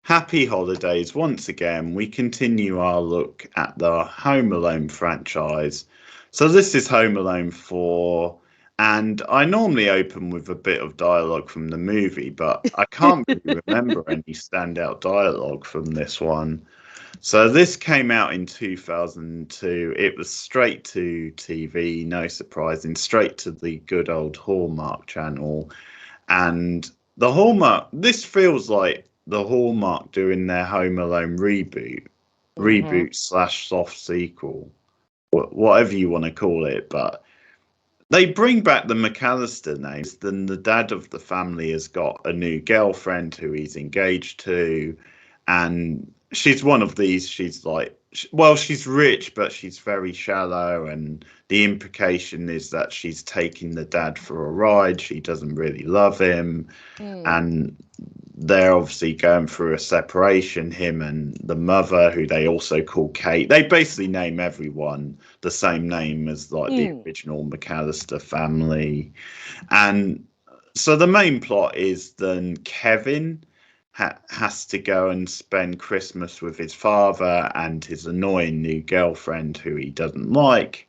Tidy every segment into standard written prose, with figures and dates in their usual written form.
Happy holidays. Once again, we continue our look at the Home Alone franchise. So, this is Home Alone 4, and I normally open with a bit of dialogue from the movie, but I can't really remember any standout dialogue from this one. So, this came out in 2002. It was straight to TV, no surprising, straight to the good old Hallmark channel. And the Hallmark, this feels like the Hallmark doing their Home Alone Mm-hmm. reboot slash soft sequel, whatever you want to call it. But they bring back the McAllister names. Then the dad of the family has got a new girlfriend who he's engaged to, and she's one of these. She's like, well, she's rich, but she's very shallow, and the implication is that she's taking the dad for a ride. She doesn't really love him, Mm. and they're obviously going through a separation, him and the mother, who they also call Kate. They basically name everyone the same name as like the Mm. original McAllister family. And so the main plot is then Kevin has to go and spend Christmas with his father and his annoying new girlfriend who he doesn't like.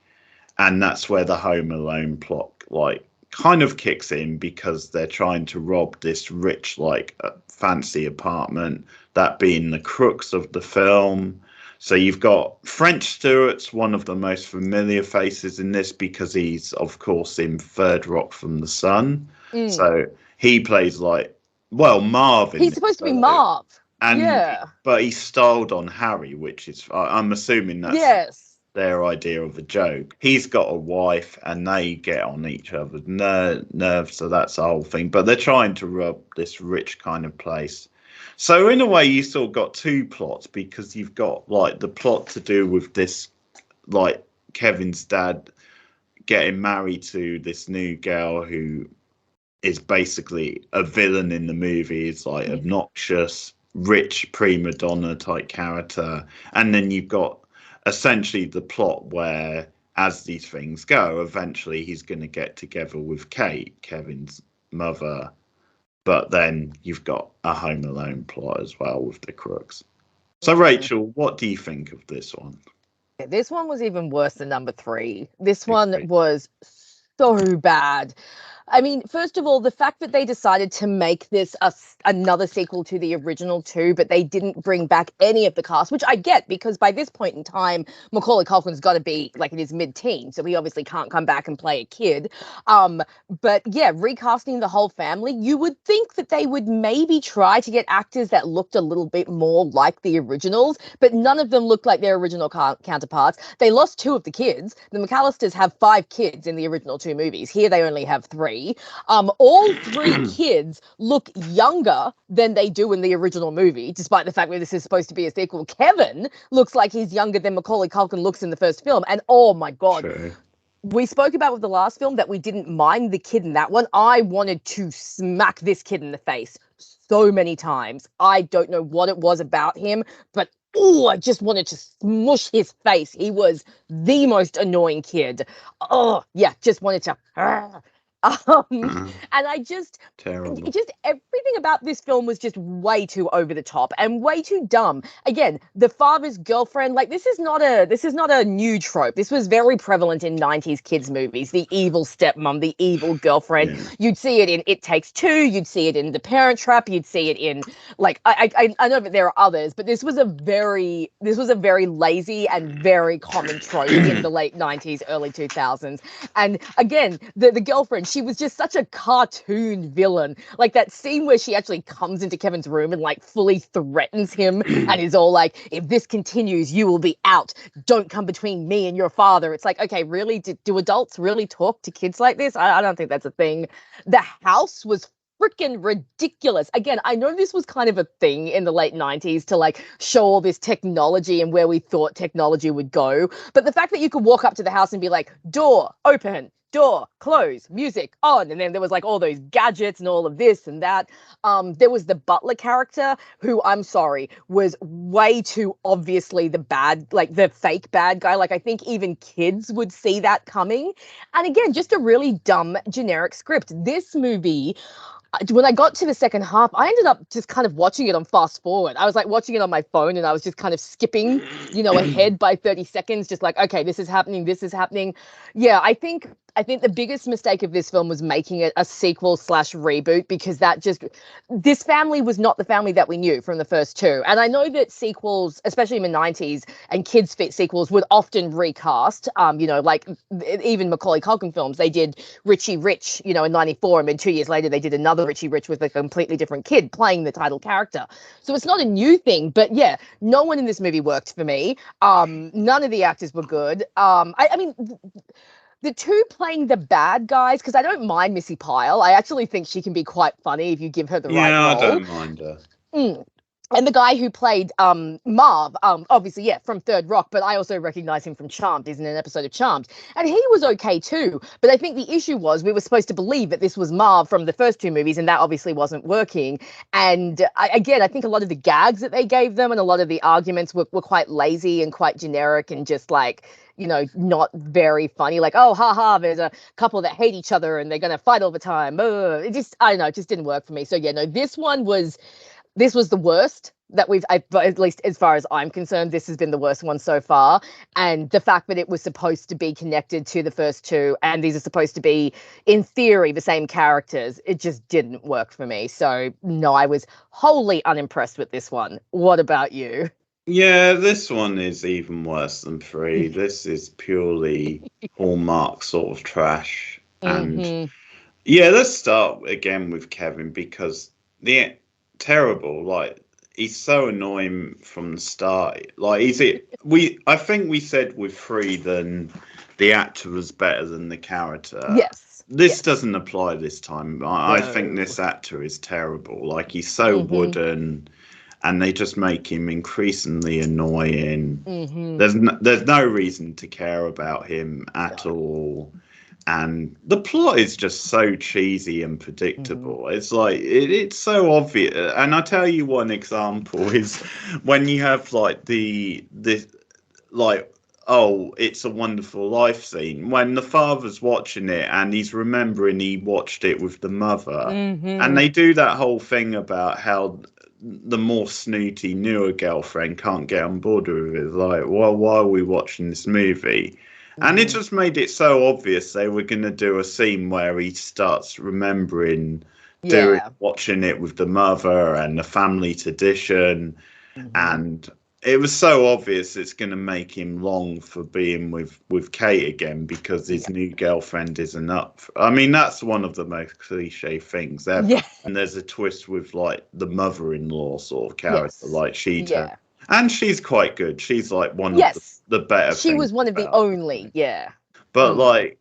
And that's where the Home Alone plot like kind of kicks in because they're trying to rob this rich like fancy apartment, that being the crux of the film. So you've got French Stewart's one of the most familiar faces in this because he's of course in Third Rock from the Sun. Mm. So he plays like, well, Marvin, He's supposed to be Marv. and Yeah. but he styled on Harry, which is I'm assuming that's Yes. their idea of a joke. He's got a wife and they get on each other's nerves, so that's the whole thing. But they're trying to rub this rich kind of place. So in a way, you sort of got two plots because you've got like the plot to do with this, like Kevin's dad getting married to this new girl who is basically a villain in the movie. It's like obnoxious, rich prima donna type character, and then you've got essentially the plot where, as these things go, eventually he's going to get together with Kate, Kevin's mother. But then you've got a Home Alone plot as well with the crooks. So, Mm. Rachel, what do you think of this one? This one was even worse than number three. This one Okay. was so bad. I mean, first of all, the fact that they decided to make this another sequel to the original two, but they didn't bring back any of the cast, which I get because by this point in time, Macaulay Culkin's got to be like in his mid-teens, so he obviously can't come back and play a kid. Um, but yeah, recasting the whole family, you would think that they would maybe try to get actors that looked a little bit more like the originals, but none of them looked like their original counterparts. They lost two of the kids. The McAllisters have five kids in the original two movies. Here they only have three. All three kids look younger than they do in the original movie, despite the fact that this is supposed to be a sequel. Kevin looks like he's younger than Macaulay Culkin looks in the first film. And oh my God, True. we spoke about with the last film that we didn't mind the kid in that one. I wanted to smack this kid in the face so many times. I don't know what it was about him, but oh, I just wanted to smush his face. He was the most annoying kid. Oh, yeah, just wanted to. Um, and I just, Terrible. just everything about this film was just way too over the top and way too dumb. Again, the father's girlfriend, like this is not a new trope. This was very prevalent in 90s kids movies. The evil stepmom, the evil girlfriend. Yeah. You'd see it in It Takes Two, you'd see it in The Parent Trap, you'd see it in like I know that there are others, but this was a very lazy and very common trope in the late 90s, early 2000s. And again, the girlfriend, she was just such a cartoon villain. Like that scene where she actually comes into Kevin's room and like fully threatens him and is all like, if this continues, you will be out. Don't come between me and your father. It's like, okay, really? Do adults really talk to kids like this? I don't think that's a thing. The house was freaking ridiculous. Again, I know this was kind of a thing in the late 90s to like show all this technology and where we thought technology would go. But the fact that you could walk up to the house and be like, door open, door close, music on, and then there was like all those gadgets and all of this and that. There was the butler character who, I'm sorry, was way too obviously the bad, like the fake bad guy. Like I think even kids would see that coming. And again, just a really dumb generic script. This movie, when I got to the second half, I ended up just kind of watching it on fast forward. I was like watching it on my phone and I was just kind of skipping, ahead by 30 seconds, just like, okay, this is happening, this is happening. Yeah, I think the biggest mistake of this film was making it a sequel slash reboot, because this family was not the family that we knew from the first two. And I know that sequels, especially in the 90s, and kids' fit sequels would often recast, like even Macaulay Culkin films, they did Richie Rich, in 94, and then 2 years later they did another Richie Rich with a completely different kid playing the title character. So it's not a new thing, but yeah, no one in this movie worked for me. None of the actors were good. I mean, the two playing the bad guys, because I don't mind Missy Pyle. I actually think she can be quite funny if you give her the right Yeah, I role. don't mind her. And the guy who played Marv, obviously, yeah, from Third Rock, but I also recognize him from Charmed. He's in an episode of Charmed. And he was okay too. But I think the issue was we were supposed to believe that this was Marv from the first two movies, and that obviously wasn't working. And I think a lot of the gags that they gave them and a lot of the arguments were quite lazy and quite generic and just like, not very funny. Like, oh, haha, there's a couple that hate each other and they're going to fight all the time. It just, I don't know, it just didn't work for me. So yeah, no, this was the worst that at least as far as I'm concerned, this has been the worst one so far. And the fact that it was supposed to be connected to the first two, and these are supposed to be, in theory, the same characters, it just didn't work for me. So no, I was wholly unimpressed with this one. What about you? Yeah, this one is even worse than 3. This is purely Hallmark sort of trash. And yeah, let's start again with Kevin, because terrible. Like, he's so annoying from the start. Like, I think we said with 3 then the actor was better than the character. Yes. This doesn't apply this time. I think this actor is terrible. Like, he's so wooden, and they just make him increasingly annoying. There's no reason to care about him at all. And the plot is just so cheesy and predictable. It's like it's so obvious. And I'll tell you one example is when you have like this like, oh, It's a Wonderful Life scene, when the father's watching it and he's remembering he watched it with the mother, and they do that whole thing about how the more snooty newer girlfriend can't get on board with it. Like, well, why are we watching this movie? And it just made it so obvious they were going to do a scene where he starts remembering watching it with the mother and the family tradition. And it was so obvious it's going to make him long for being with Kate again, because his new girlfriend isn't up. I mean, that's one of the most cliche things ever. Yeah. And there's a twist with like the mother-in-law sort of character, like and she's quite good. She's like one of the better. She was one of the only, But like,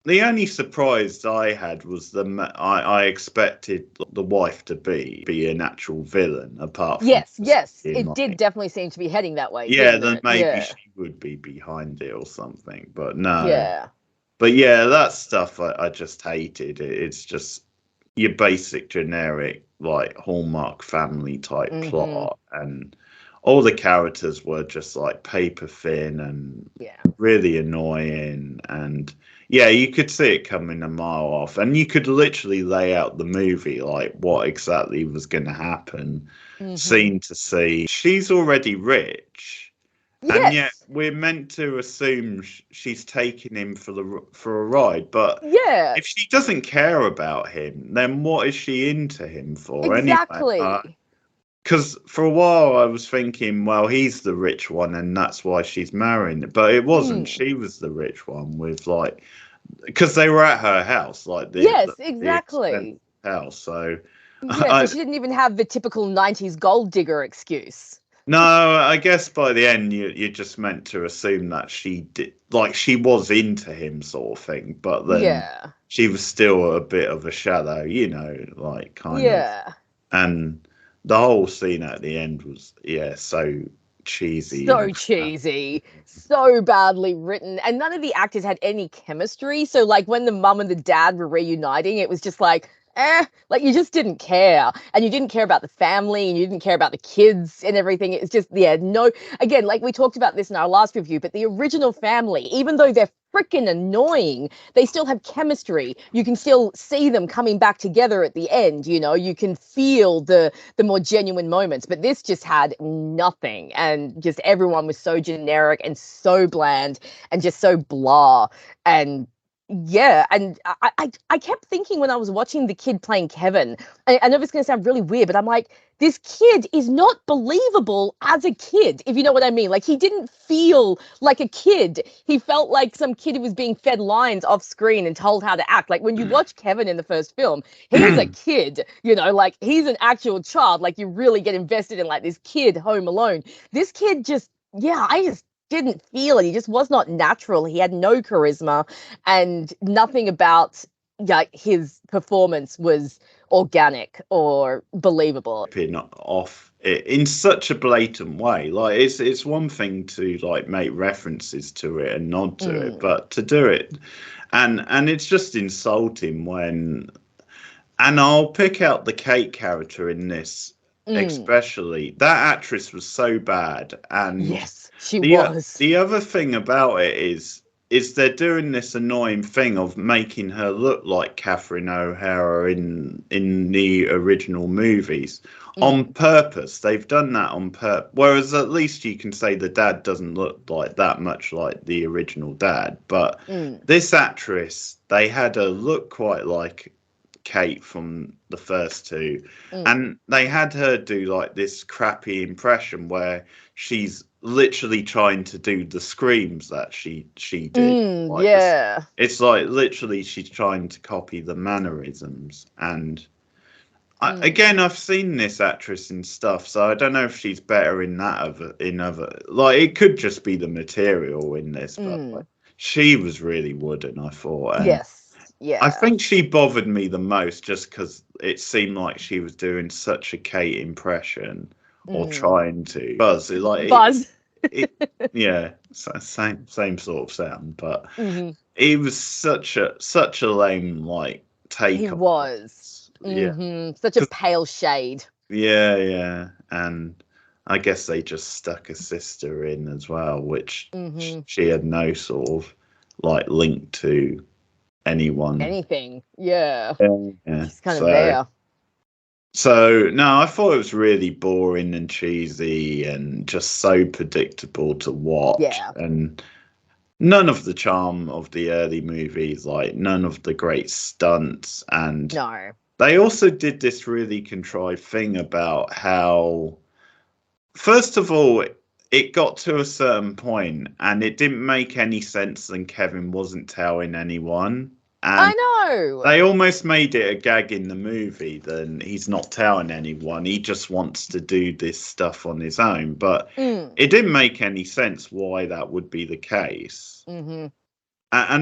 the only surprise I had was I expected the wife to be an actual villain, apart from it did definitely seem to be heading that way. Yeah, then maybe she would be behind it or something, but no. Yeah. But yeah, that stuff I just hated. It's just your basic generic like Hallmark family type plot, and all the characters were just like paper thin and really annoying. And yeah, you could see it coming a mile off, and you could literally lay out the movie like what exactly was going to happen, scene to scene. She's already rich, and yet we're meant to assume she's taking him for a ride. But if she doesn't care about him, then what is she into him for? Exactly. Anyway? Because for a while I was thinking, well, he's the rich one and that's why she's marrying it. But it wasn't. She was the rich one with like, because they were at her house, like the house. So so she didn't even have the typical 90s gold digger excuse. No, I guess by the end you're just meant to assume that she did, like she was into him sort of thing. But then she was still a bit of a shadow, like kind of. And the whole scene at the end was, so cheesy. So cheesy. So badly written. And none of the actors had any chemistry. So, like, when the mum and the dad were reuniting, it was just like, like you just didn't care, and you didn't care about the family, and you didn't care about the kids and everything. It's just, yeah, no. Again, like we talked about this in our last review, but the original family, even though they're freaking annoying, they still have chemistry. You can still see them coming back together at the end. You know, you can feel the more genuine moments. But this just had nothing, and just everyone was so generic and so bland and just so blah. And yeah, and I kept thinking when I was watching the kid playing Kevin, I know this is going to sound really weird, but I'm like, this kid is not believable as a kid, if you know what I mean. Like, he didn't feel like a kid. He felt like some kid who was being fed lines off screen and told how to act. Like, when you watch Kevin in the first film, he's a kid, you know, like he's an actual child. Like, you really get invested in like this kid home alone. This kid just, yeah, I just didn't feel it. He just was not natural. He had no charisma, and nothing about his performance was organic or believable. Off it in such a blatant way. Like, it's one thing to like make references to it and nod to it, but to do it, and it's just insulting when. And I'll pick out the Kate character in this. Especially that actress was so bad, and yes, she was. The other thing about it is they're doing this annoying thing of making her look like Catherine O'Hara in the original movies on purpose. They've done that on purpose. Whereas at least you can say the dad doesn't look like that much like the original dad, but this actress, they had her look quite like Kate from the first two, and they had her do like this crappy impression where she's literally trying to do the screams that she did. Like yeah, it's like literally she's trying to copy the mannerisms. And again, I've seen this actress in stuff, so I don't know if she's better in that in other. Like, it could just be the material in this, but like, she was really wooden, I thought. And yes. Yeah, I think she bothered me the most just because it seemed like she was doing such a Kate impression, or trying to. Buzz. Yeah, same sort of sound, but he was such a lame like take. He was. Such a pale shade. Yeah, and I guess they just stuck a sister in as well, which she had no sort of like link to anything. Yeah. She's kind of there. So no, I thought it was really boring and cheesy and just so predictable to watch, and none of the charm of the early movies, like none of the great stunts. And no, they also did this really contrived thing about how, first of all, it got to a certain point and it didn't make any sense and Kevin wasn't telling anyone. And I know. They almost made it a gag in the movie that he's not telling anyone. He just wants to do this stuff on his own. But it didn't make any sense why that would be the case. And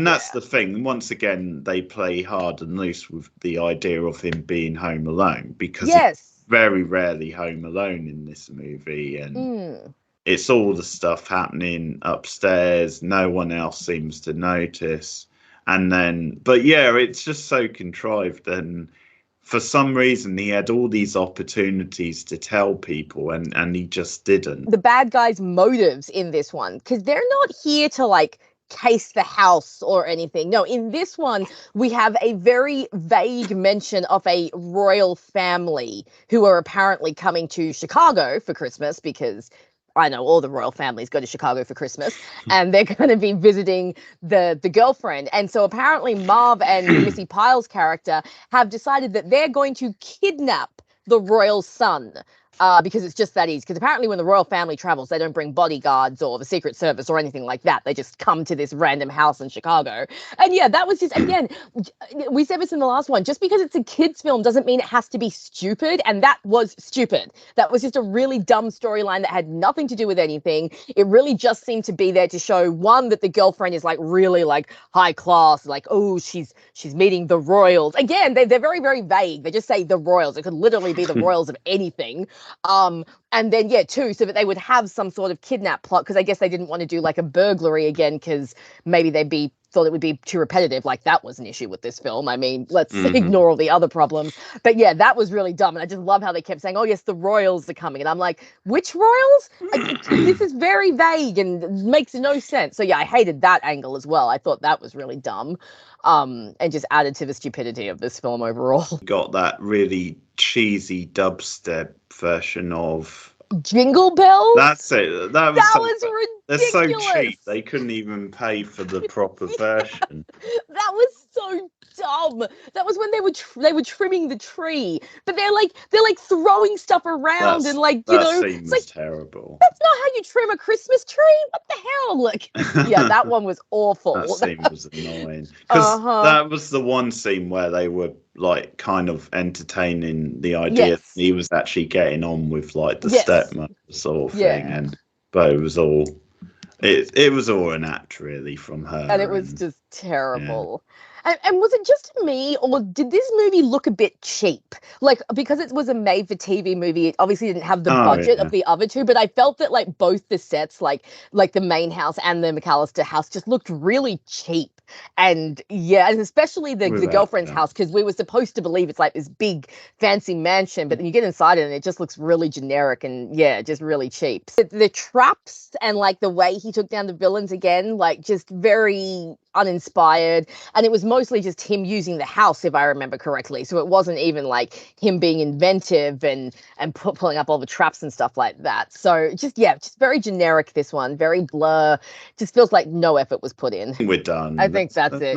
that's the thing. Once again, they play hard and loose with the idea of him being home alone, because he's very rarely home alone in this movie. And it's all the stuff happening upstairs. No one else seems to notice. And then, but yeah, it's just so contrived. And for some reason, he had all these opportunities to tell people and he just didn't. The bad guys' motives in this one, because they're not here to like case the house or anything. No, in this one, we have a very vague mention of a royal family who are apparently coming to Chicago for Christmas, because I know all the royal families go to Chicago for Christmas, and they're going to be visiting the girlfriend. And so apparently Marv and Missy Pyle's character have decided that they're going to kidnap the royal son. Because it's just that easy. Because apparently when the royal family travels, they don't bring bodyguards or the Secret Service or anything like that. They just come to this random house in Chicago. And yeah, that was just, again, we said this in the last one, just because it's a kid's film doesn't mean it has to be stupid. And that was stupid. That was just a really dumb storyline that had nothing to do with anything. It really just seemed to be there to show, one, that the girlfriend is like really like high class, like, oh, she's meeting the royals. Again, they're very, very vague. They just say the royals. It could literally be the royals of anything. And then, yeah, two, so that they would have some sort of kidnap plot, because I guess they didn't want to do like a burglary again, because maybe thought it would be too repetitive. Like, that was an issue with this film. I mean, let's ignore all the other problems. But yeah, that was really dumb. And I just love how they kept saying, oh, yes, the royals are coming. And I'm like, which royals? This is very vague and makes no sense. So yeah, I hated that angle as well. I thought that was really dumb. And just added to the stupidity of this film overall. Got that really cheesy dubstep version of Jingle Bells? That's it. That was they're so ridiculous. cheap they couldn't even pay for the proper version. That was so dumb. That was when they were trimming the tree, but they're like throwing stuff around and like, you know, it's like terrible. That's not how you trim a Christmas tree. What the hell? Like, yeah, that one was awful. That scene was annoying because that was the one scene where they were like kind of entertaining the idea that he was actually getting on with like the stepmother sort of thing, but it was all an act really from her, and it was just terrible. And was it just me, or did this movie look a bit cheap? Like, because it was a made-for-TV movie, it obviously didn't have the budget of the other two, but I felt that, like, both the sets, like the main house and the McAllister house, just looked really cheap. And, yeah, and especially the girlfriend's house, because we were supposed to believe it's, like, this big, fancy mansion, but then you get inside it and it just looks really generic and, yeah, just really cheap. The traps and, like, the way he took down the villains again, like, just very uninspired, and it was mostly just him using the house, if I remember correctly, so it wasn't even like him being inventive and pulling up all the traps and stuff like that. So just very generic, this one, very blur, just feels like no effort was put in. We're done. I think that's it.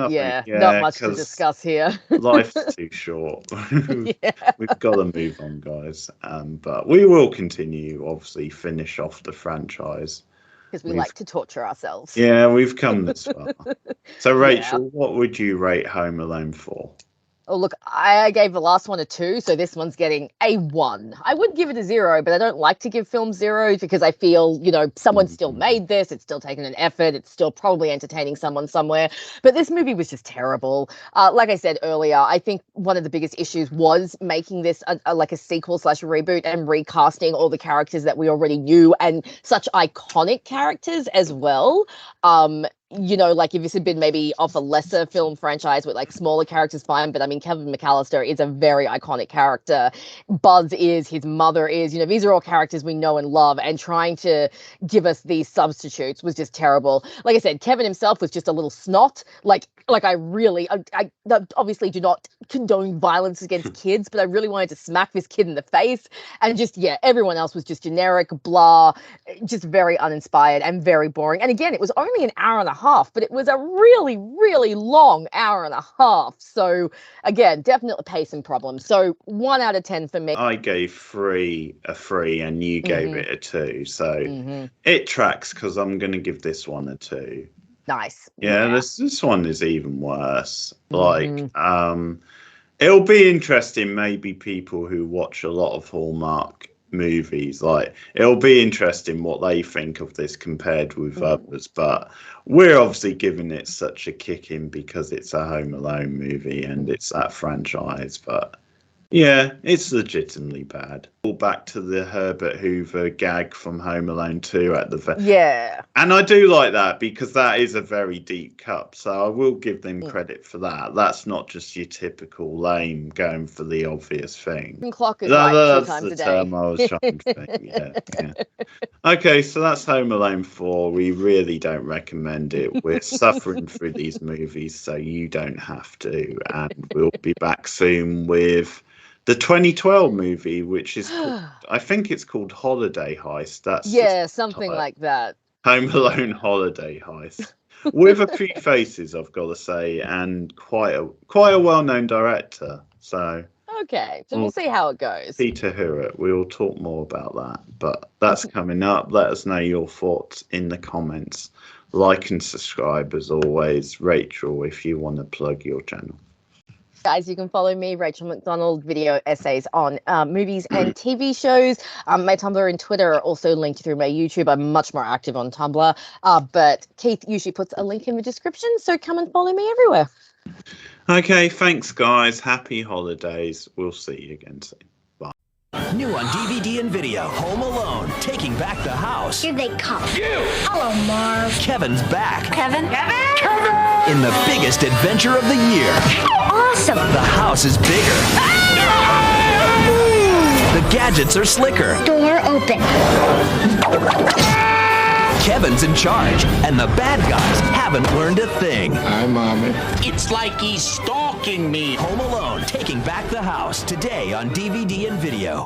Not much to discuss here. Life's too short. We've got to move on, guys, but we will continue, obviously finish off the franchise. Because we like to torture ourselves. Yeah, we've come this far. So, Rachel, what would you rate Home Alone for? Oh, look, I gave the last one a 2, so this one's getting a 1. I would give it a 0, but I don't like to give films zeros because I feel, you know, someone still made this. It's still taken an effort. It's still probably entertaining someone somewhere. But this movie was just terrible. Like I said earlier, I think one of the biggest issues was making this like a sequel/reboot and recasting all the characters that we already knew, and such iconic characters as well. You know, like if this had been maybe of a lesser film franchise with like smaller characters, fine. But I mean, Kevin McAllister is a very iconic character. Buzz is, his mother is, you know, these are all characters we know and love. And trying to give us these substitutes was just terrible. Like I said, Kevin himself was just a little snot. Like I obviously do not condone violence against kids, but I really wanted to smack this kid in the face. And just, everyone else was just generic, blah, just very uninspired and very boring. And again, it was only an hour and a half, but it was a really, really long hour and a half. So again, definitely pacing problem. So 1 out of 10 for me. I gave 3 a 3 and you gave it a 2. So it tracks because I'm going to give this one a 2. Nice. Yeah, this one is even worse. Like, it'll be interesting, maybe people who watch a lot of Hallmark movies, like it'll be interesting what they think of this compared with others, but we're obviously giving it such a kick in because it's a Home Alone movie and it's that franchise. But yeah, it's legitimately bad. All back to the Herbert Hoover gag from Home Alone 2 at the and I do like that because that is a very deep cut, so I will give them credit for that. That's not just your typical lame going for the obvious thing. Clock is right 2 times a day. That's the term I was trying to think. Okay, so that's Home Alone 4. We really don't recommend it. We're suffering through these movies, so you don't have to. And we'll be back soon with the 2012 movie, which is I think it's called Holiday Heist. That's something like that. Home Alone Holiday Heist, with a few faces, I've got to say, and quite a well-known director. So okay, so we'll see how it goes. Peter Hewitt. We'll talk more about that, but that's coming up. Let us know your thoughts in the comments. Like and subscribe as always. Rachel, if you want to plug your channel. Guys, you can follow me, Rachel McDonald, video essays on movies and TV shows. My Tumblr and Twitter are also linked through my YouTube. I'm much more active on Tumblr, but Keith usually puts a link in the description, so come and follow me everywhere. Okay, thanks, guys. Happy holidays. We'll see you again soon. New on DVD and video, Home Alone, taking back the house. Here they come. Hello, Marv. Kevin's back Kevin? in the biggest adventure of the year. Awesome. The house is bigger. The gadgets are slicker. Door open. Kevin's in charge, and the bad guys haven't learned a thing. Hi, Mommy. It's like he's stalking me. Home Alone, taking back the house, today on DVD and video.